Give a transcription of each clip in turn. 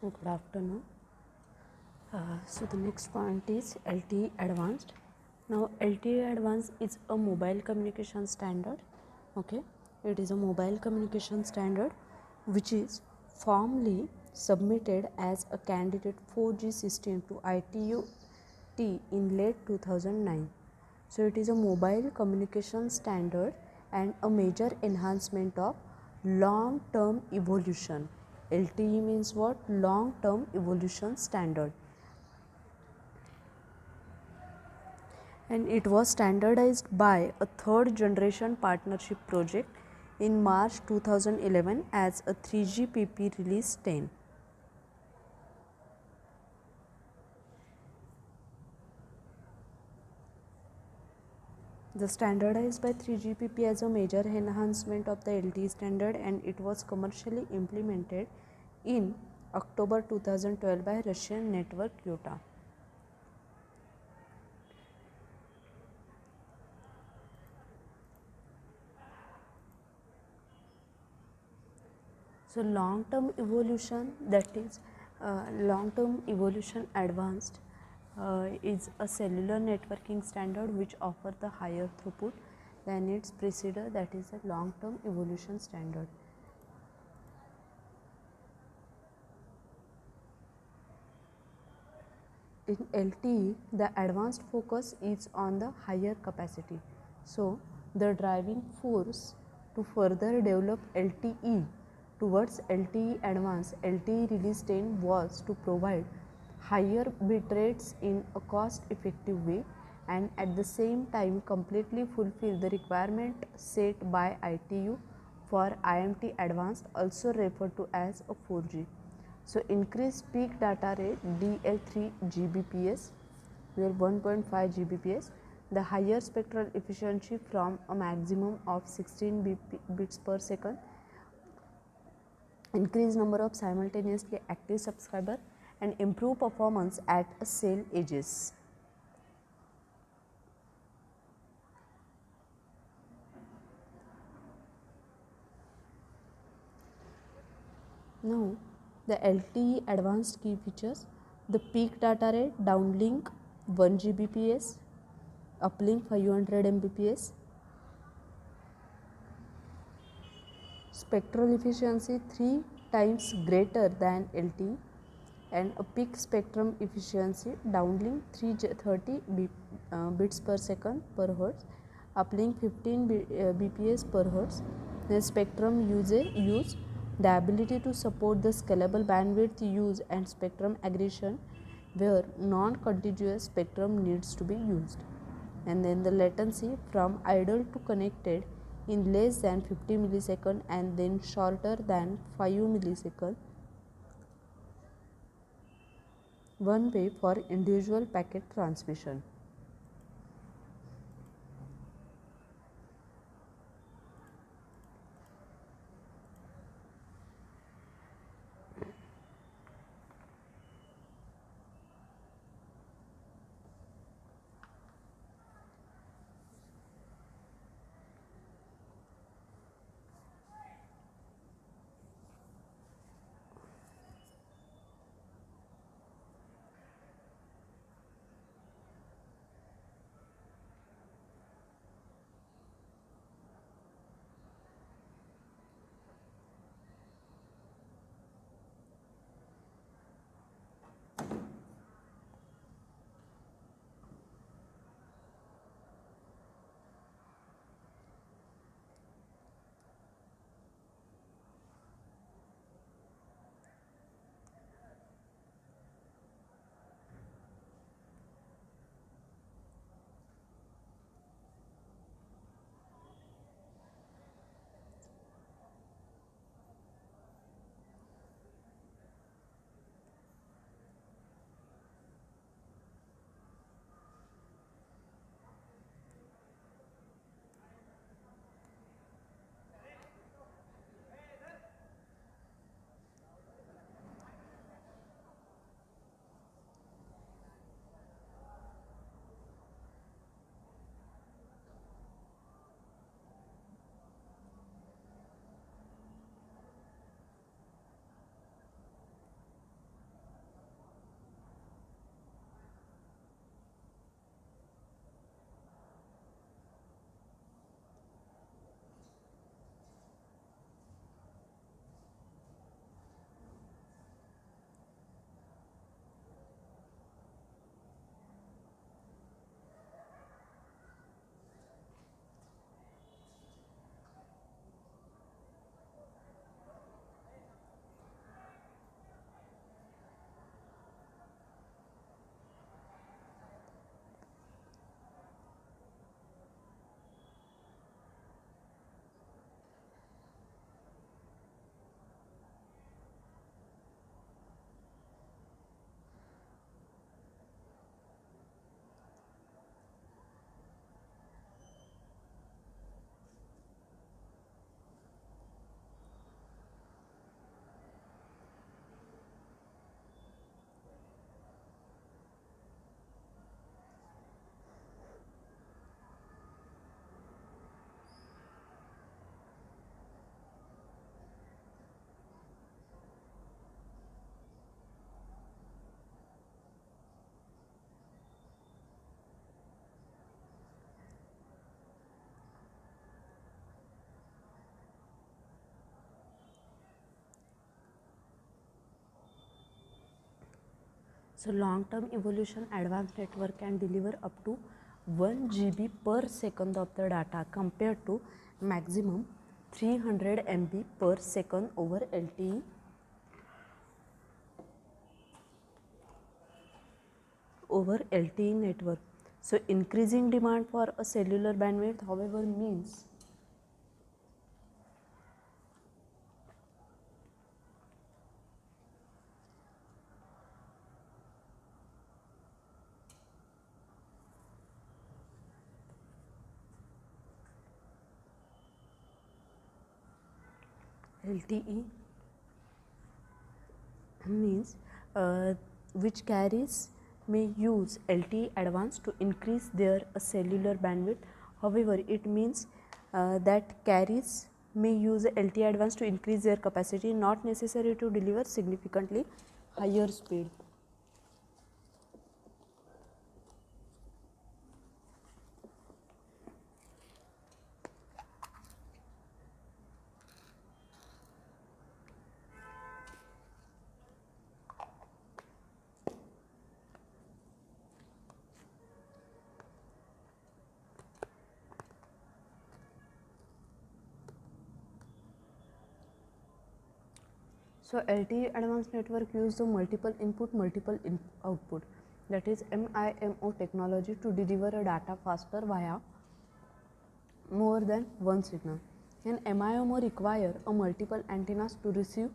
Good afternoon. So the next point is LTE Advanced. Now LTE Advanced is a mobile communication standard. Okay, it is a mobile communication standard which is formally submitted as a candidate 4G system to ITU-T in late 2009. So it is a mobile communication standard and a major enhancement of long-term evolution. LTE means what? Long-term evolution standard. And it was standardized by a third generation partnership project in March 2011 as a 3GPP release 10. The standardized by 3GPP as a major enhancement of the LTE standard, and it was commercially implemented in October 2012 by Russian network Yota. So long-term evolution, that is long-term evolution advanced is a cellular networking standard which offers the higher throughput than its precedent, that is a long-term evolution standard. In LTE, the advanced focus is on the higher capacity. So the driving force to further develop LTE towards LTE Advanced LTE Release 10 was to provide higher bit rates in a cost effective way and at the same time completely fulfill the requirement set by ITU for IMT Advanced, also referred to as a 4G. So increased peak data rate DL3 Gbps, where 1.5 Gbps, the higher spectral efficiency from a maximum of 16 bits per second, increased number of simultaneously active subscriber, and improve performance at cell edges. Now, the LTE advanced key features: the peak data rate downlink 1 Gbps, uplink 500 Mbps, spectral efficiency 3 times greater than LTE, and a peak spectrum efficiency downlink 330 bits per second per hertz, uplink 15 bps per hertz. The spectrum use, the ability to support the scalable bandwidth use and spectrum aggregation where non-contiguous spectrum needs to be used. And then the latency from idle to connected in less than 50 millisecond and then shorter than 5 millisecond, one way for individual packet transmission. So long-term evolution, advanced network can deliver up to 1 GB per second of the data compared to maximum 300 MB per second over LTE network. So increasing demand for a cellular bandwidth, however, means LTE means which carriers may use LTE advanced to increase their cellular bandwidth. However, it means that carriers may use LTE advanced to increase their capacity, not necessary to deliver significantly higher speed. So LTE advanced network use the multiple input, multiple output, that is MIMO technology, to deliver a data faster via more than one signal. And MIMO require a multiple antennas to receive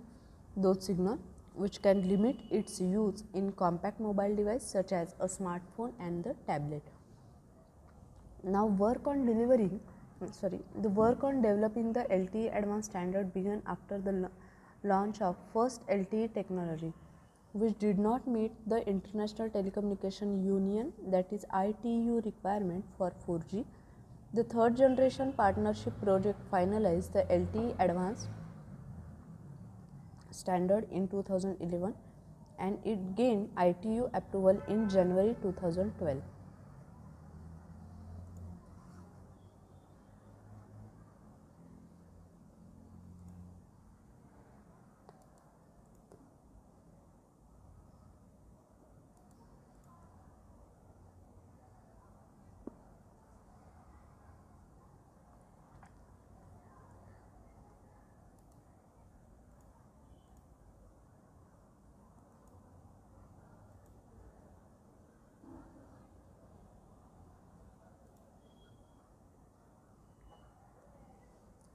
those signal, which can limit its use in compact mobile device such as a smartphone and the tablet. Now the work on developing the LTE advanced standard began after the launch of first LTE technology, which did not meet the International Telecommunication Union, that is ITU, requirement for 4G. The third generation partnership project finalized the LTE advanced standard in 2011 and it gained ITU approval in January 2012.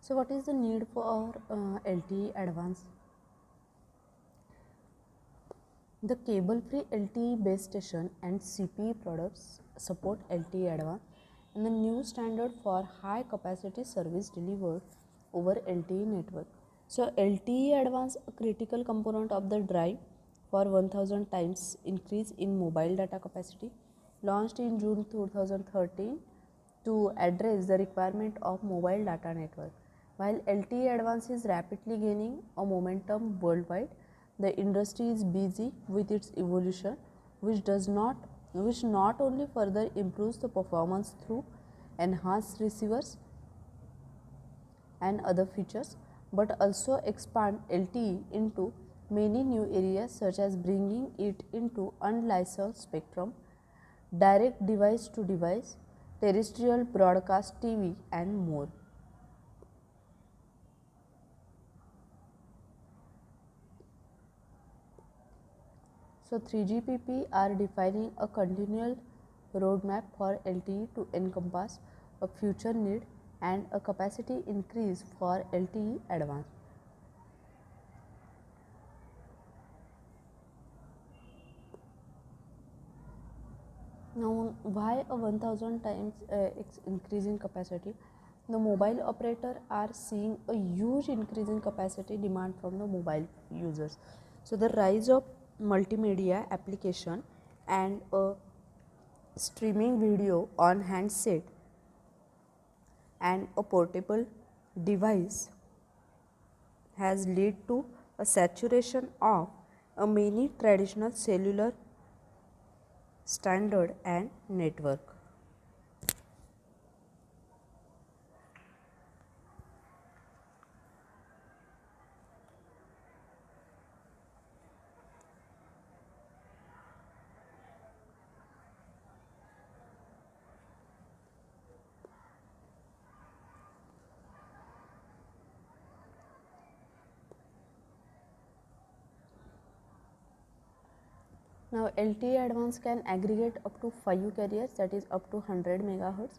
So what is the need for LTE advanced? The cable-free LTE base station and CPE products support LTE advanced and the new standard for high capacity service delivered over LTE network. So LTE advanced, a critical component of the drive for 1000 times increase in mobile data capacity, launched in June 2013 to address the requirement of mobile data network. While LTE advance is rapidly gaining a momentum worldwide, the industry is busy with its evolution, which not only further improves the performance through enhanced receivers and other features, but also expand LTE into many new areas such as bringing it into unlicensed spectrum, direct device to device, terrestrial broadcast TV and more. So 3GPP are defining a continual roadmap for LTE to encompass a future need and a capacity increase for LTE advanced. Now, why a 1000 times increase in capacity? The mobile operator are seeing a huge increase in capacity demand from the mobile users. So the rise of multimedia application and a streaming video on handset and a portable device has led to a saturation of many traditional cellular standard and network. Now LTE Advanced can aggregate up to 5 carriers, that is up to 100 megahertz,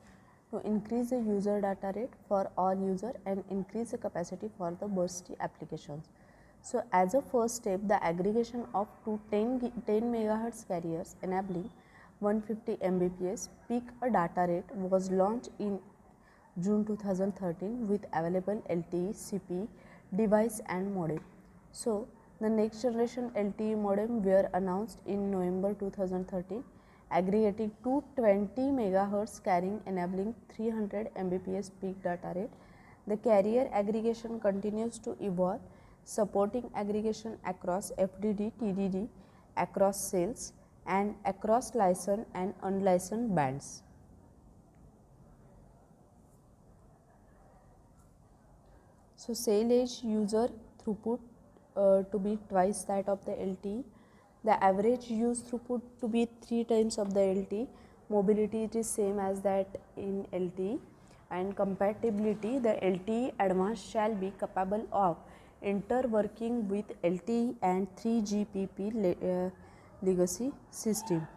to increase the user data rate for all users and increase the capacity for the bursty applications. So as a first step, the aggregation of 10 megahertz carriers enabling 150 Mbps peak data rate was launched in June 2013 with available LTE CPE device and modem. So the next generation LTE modem were announced in November 2013, aggregating to 20 MHz carrying enabling 300 Mbps peak data rate. The carrier aggregation continues to evolve, supporting aggregation across FDD, TDD, across cells, and across licensed and unlicensed bands. So cell edge user throughput to be twice that of the LTE. The average use throughput to be 3 times of the LTE. Mobility it is same as that in LTE, and compatibility, the LTE advanced shall be capable of interworking with LTE and 3GPP legacy system.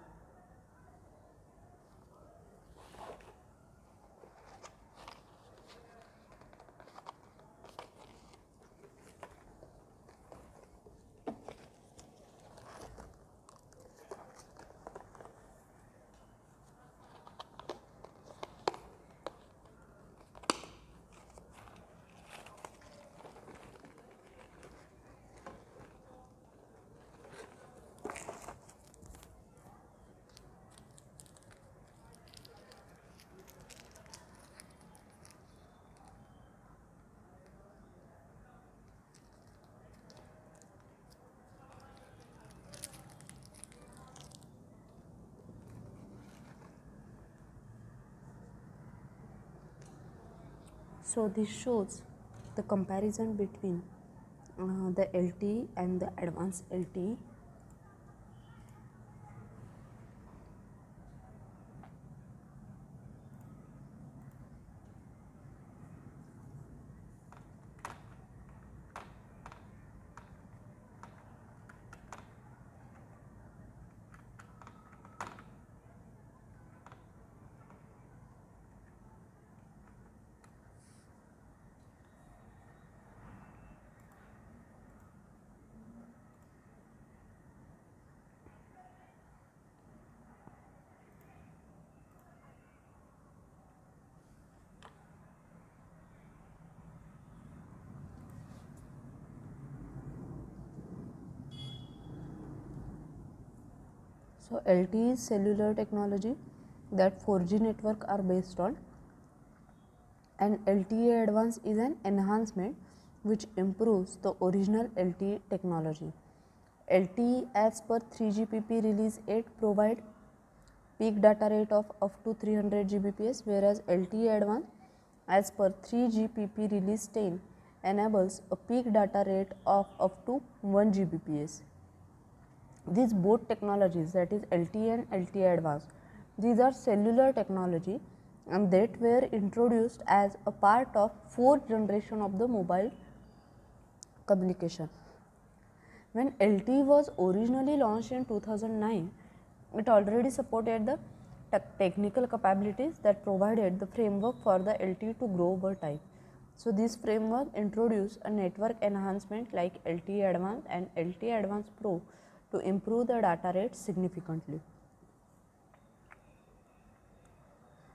So this shows the comparison between the LTE and the advanced LTE. So LTE is cellular technology that 4G network are based on, and LTE Advanced is an enhancement which improves the original LTE technology. LTE as per 3GPP release 8 provide peak data rate of up to 300 Gbps, whereas LTE Advanced as per 3GPP release 10 enables a peak data rate of up to 1 Gbps. These both technologies, that is LTE and LTE Advanced, these are cellular technology and that were introduced as a part of fourth generation of the mobile communication. When LTE was originally launched in 2009, it already supported the technical capabilities that provided the framework for the LTE to grow over time. So this framework introduced a network enhancement like LTE Advanced and LTE Advanced Pro to improve the data rate significantly.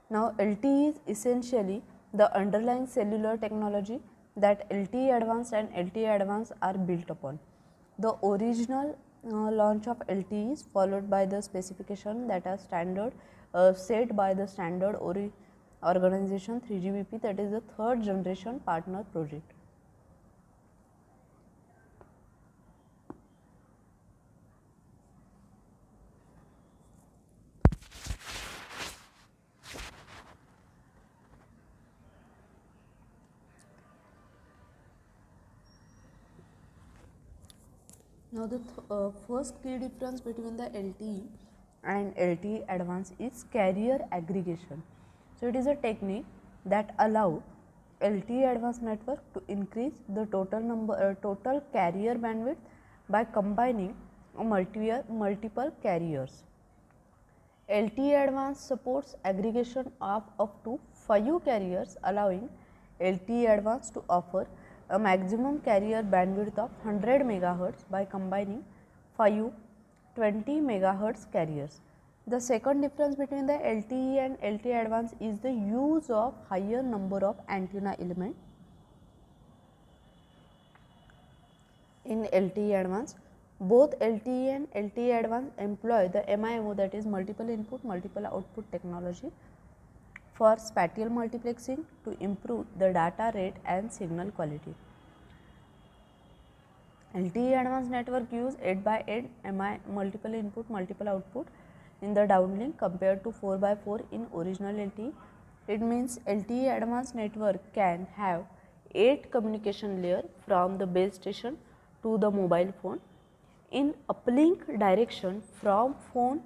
Now LTE is essentially the underlying cellular technology that LTE Advanced and LTE Advanced are built upon. The original launch of LTE is followed by the specification that are standard set by the standard organization 3GPP, that is the third generation partner project. Now the first key difference between the LTE and LTE Advanced is carrier aggregation. So it is a technique that allow LTE Advanced network to increase the total carrier bandwidth by combining multiple carriers. LTE Advanced supports aggregation of up to 5 carriers, allowing LTE Advanced to offer a maximum carrier bandwidth of 100 MHz by combining 5 20 MHz carriers. The second difference between the LTE and LTE Advanced is the use of higher number of antenna elements. In LTE Advanced, both LTE and LTE Advanced employ the MIMO, that is multiple input multiple output technology, for spatial multiplexing to improve the data rate and signal quality. LTE Advanced network use 8x8 MI multiple input multiple output in the downlink compared to 4x4 in original LTE. It means LTE Advanced network can have 8 communication layer from the base station to the mobile phone. In uplink direction from phone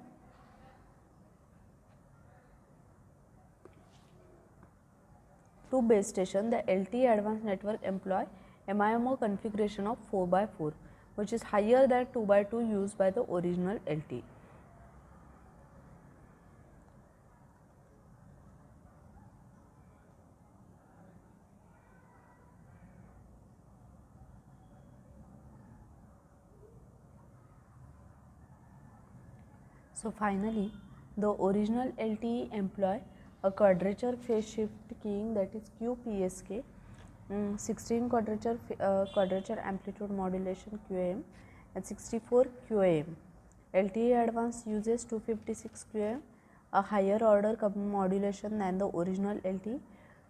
to base station, the LTE Advanced network employ MIMO configuration of 4x4, which is higher than 2x2 used by the original LTE. So finally, the original LTE employ a quadrature phase shift keying, that is QPSK, 16 quadrature amplitude modulation QAM, and 64 QAM. LTE Advanced uses 256 QAM, a higher order modulation than the original LTE,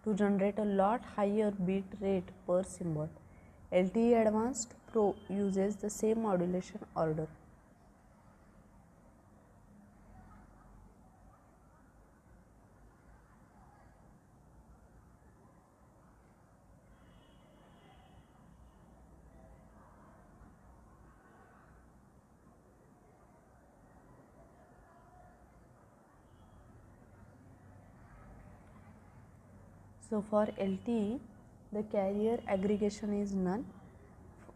to generate a lot higher bit rate per symbol. LTE Advanced Pro uses the same modulation order. So for LTE, the carrier aggregation is none.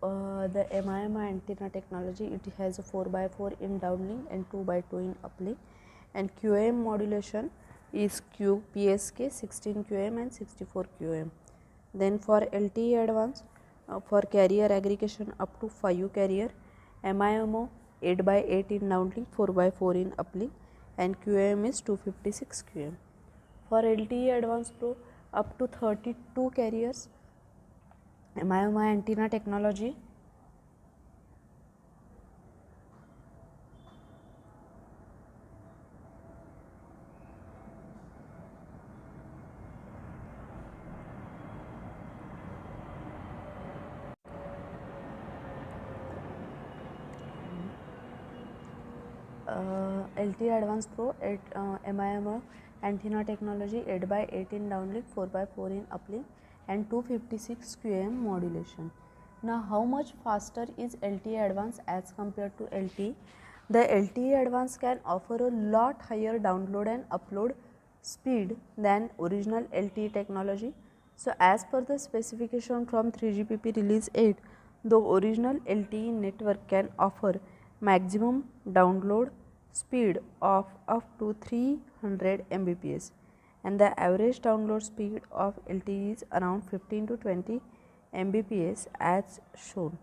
The MIMO antenna technology, it has a 4x4 in downlink and 2x2 in uplink, and QAM modulation is QPSK, 16 QAM and 64 QAM. Then for LTE Advanced, for carrier aggregation up to 5 carrier, MIMO 8x8 in downlink, 4x4 in uplink, and QAM is 256 QAM. For LTE Advanced Pro, up to 32 carriers, MIMO antenna technology, LTE Advanced Pro, MIMO antenna technology, 8x8 in downlink, 4x4 in uplink, and 256 QAM modulation. Now, how much faster is LTE Advanced as compared to LTE? The LTE Advanced can offer a lot higher download and upload speed than original LTE technology. So, as per the specification from 3GPP release 8, the original LTE network can offer maximum download speed of up to 300 Mbps, and the average download speed of LTE is around 15 to 20 Mbps as shown.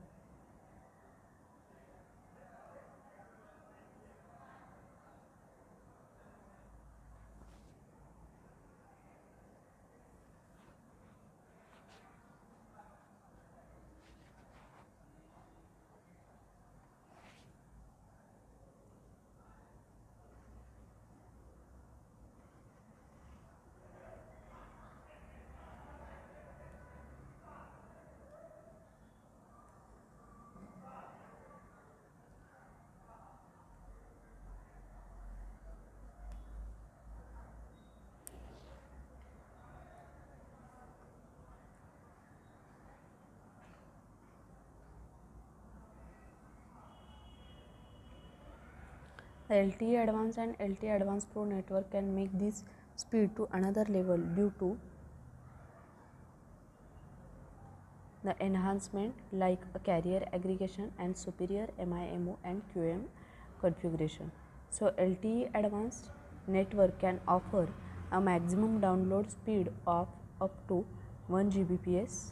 The LTE Advanced and LTE Advanced Pro network can make this speed to another level due to the enhancement like a carrier aggregation and superior MIMO and QM configuration. So LTE advanced network can offer a maximum download speed of up to 1 Gbps.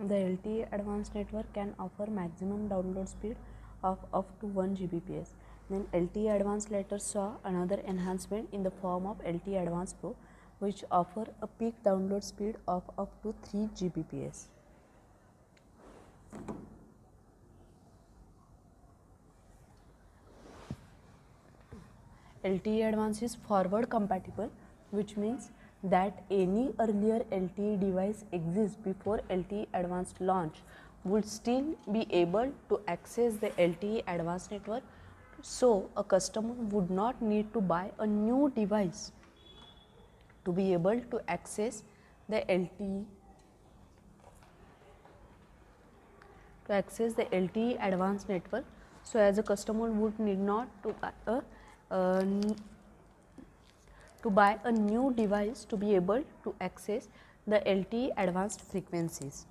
The LTE advanced network can offer maximum download speed of up to 1 Gbps. Then LTE advanced later saw another enhancement in the form of LTE advanced Pro, which offer a peak download speed of up to 3 Gbps. LTE Advanced is forward compatible, which means that any earlier LTE device exists before LTE Advanced launch would still be able to access the LTE Advanced network. So, a customer would not need to buy a new device to be able to access the LTE advanced network. So, as a customer would need not uh, to buy a new device to be able to access the LTE advanced frequencies.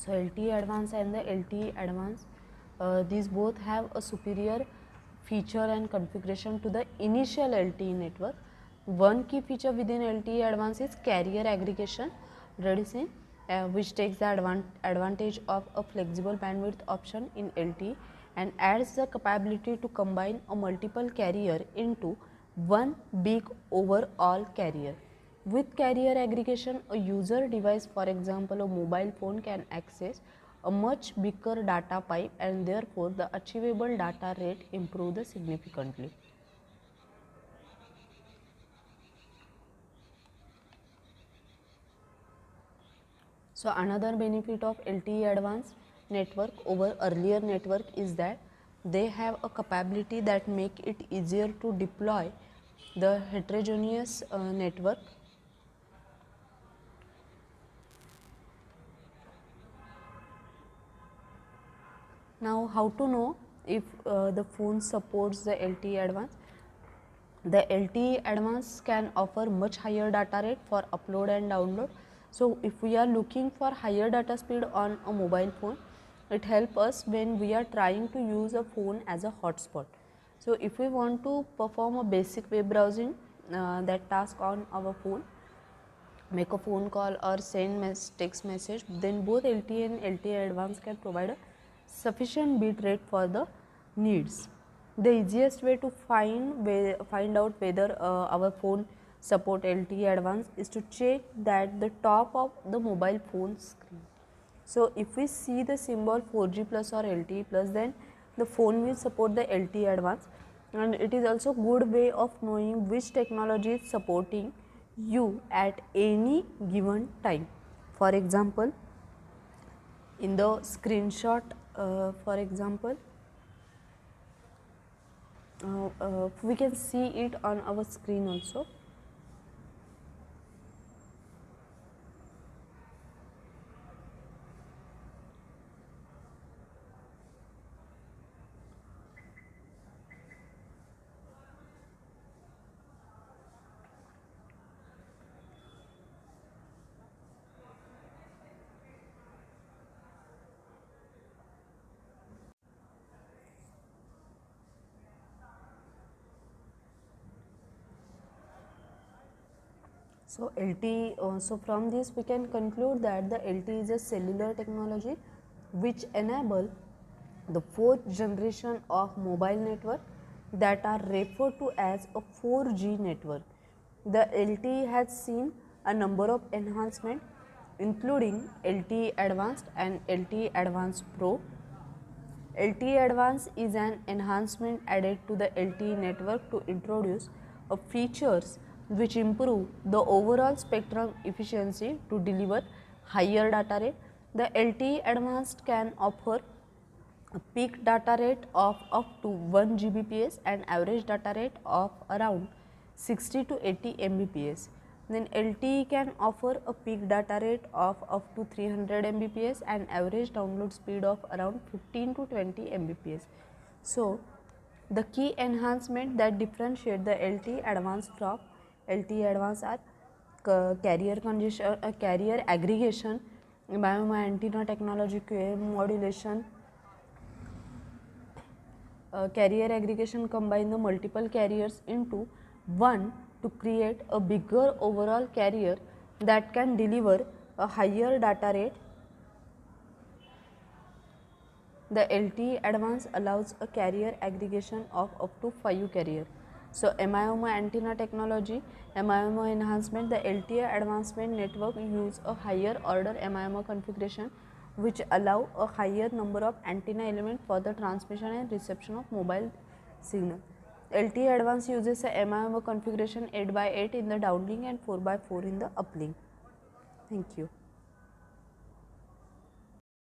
So, LTE advanced and the LTE advanced, these both have a superior feature and configuration to the initial LTE network. One key feature within LTE advanced is carrier aggregation reducing, which takes the advantage of a flexible bandwidth option in LTE and adds the capability to combine a multiple carrier into one big overall carrier. With carrier aggregation, a user device, for example a mobile phone, can access a much bigger data pipe and therefore the achievable data rate improves significantly. So, another benefit of LTE advanced network over earlier network is that they have a capability that make it easier to deploy the heterogeneous network. Now, how to know if the phone supports the LTE advanced? The LTE advanced can offer much higher data rate for upload and download. So, if we are looking for higher data speed on a mobile phone, it helps us when we are trying to use a phone as a hotspot. So, if we want to perform a basic web browsing that task on our phone, make a phone call or send text message, then both LTE and LTE advanced can provide a sufficient bit rate for the needs. The easiest way to find out whether our phone support LTE advanced is to check that the top of the mobile phone screen. So, if we see the symbol 4G plus or LTE plus, then the phone will support the LTE advanced, and it is also good way of knowing which technology is supporting you at any given time. For example, in the screenshot, for example, we can see it on our screen also. So, LTE, so from this we can conclude that the LTE is a cellular technology which enable the fourth generation of mobile network that are referred to as a 4G network. The LTE has seen a number of enhancements including LTE Advanced and LTE Advanced Pro. LTE Advanced is an enhancement added to the LTE network to introduce features which improve the overall spectrum efficiency to deliver higher data rate. The LTE Advanced can offer a peak data rate of up to 1 Gbps and average data rate of around 60 to 80 Mbps. Then LTE can offer a peak data rate of up to 300 Mbps and average download speed of around 15 to 20 Mbps. So, the key enhancement that differentiate the LTE Advanced from LTE Advanced are carrier congestion, carrier aggregation, MIMO antenna technology, QAM modulation. Carrier aggregation combine the multiple carriers into one to create a bigger overall carrier that can deliver a higher data rate. The LTE Advanced allows a carrier aggregation of up to 5 carriers. So, MIMO antenna technology, MIMO enhancement, the LTE advancement network use a higher order MIMO configuration which allow a higher number of antenna elements for the transmission and reception of mobile signal. LTE Advanced uses a MIMO configuration 8x8 in the downlink and 4x4 in the uplink. Thank you.